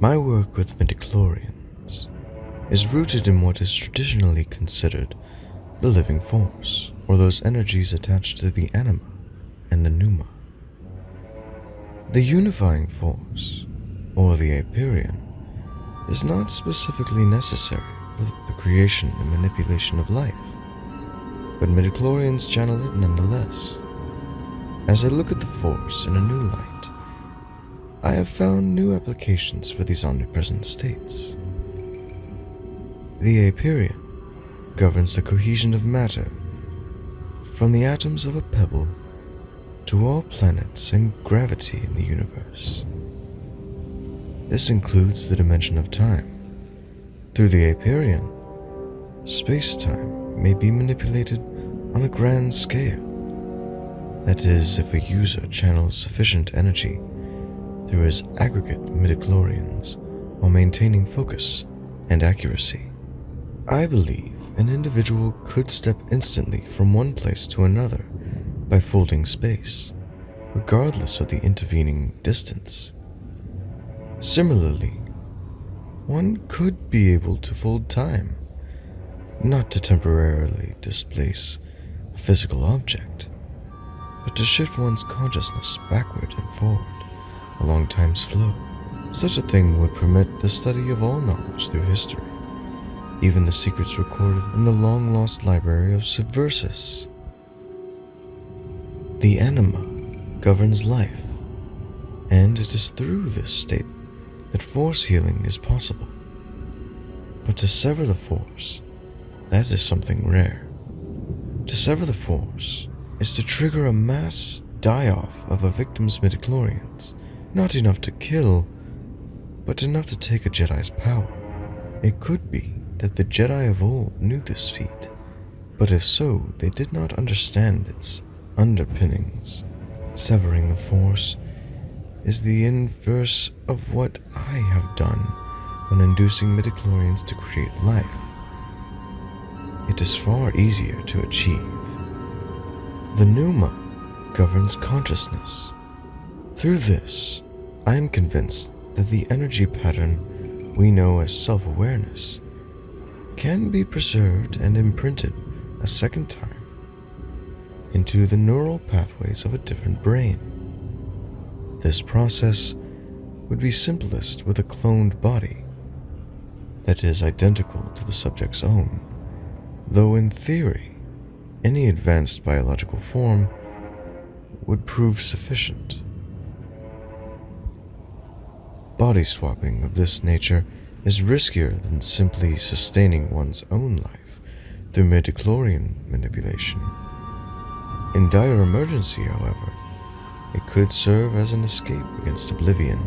My work with midichlorians is rooted in what is traditionally considered the living force, or those energies attached to the anima and the pneuma. The unifying force, or the Aperion, is not specifically necessary for the creation and manipulation of life, but midichlorians channel it nonetheless. As I look at the force in a new light, I have found new applications for these omnipresent states. The Aperion governs the cohesion of matter, from the atoms of a pebble to all planets and gravity in the universe. This includes the dimension of time. Through the Aperion, space-time may be manipulated on a grand scale. That is, if a user channels sufficient energy through his aggregate midichlorians while maintaining focus and accuracy. I believe an individual could step instantly from one place to another by folding space, regardless of the intervening distance. Similarly, one could be able to fold time, not to temporarily displace a physical object, but to shift one's consciousness backward and forward along time's flow. Such a thing would permit the study of all knowledge through history, even the secrets recorded in the long-lost library of Subversus. The anima governs life, and it is through this state that force healing is possible. But to sever the force, that is something rare. To sever the force is to trigger a mass die-off of a victim's midichlorians, not enough to kill, but enough to take a Jedi's power. It could be that the Jedi of old knew this feat, but if so, they did not understand its underpinnings. Severing the force is the inverse of what I have done when inducing midichlorians to create life. It is far easier to achieve. The pneuma governs consciousness. Through this, I am convinced that the energy pattern we know as self-awareness can be preserved and imprinted a second time into the neural pathways of a different brain. This process would be simplest with a cloned body that is identical to the subject's own, though in theory, any advanced biological form would prove sufficient. Body swapping of this nature is riskier than simply sustaining one's own life through midichlorian manipulation. In dire emergency, however, it could serve as an escape against oblivion.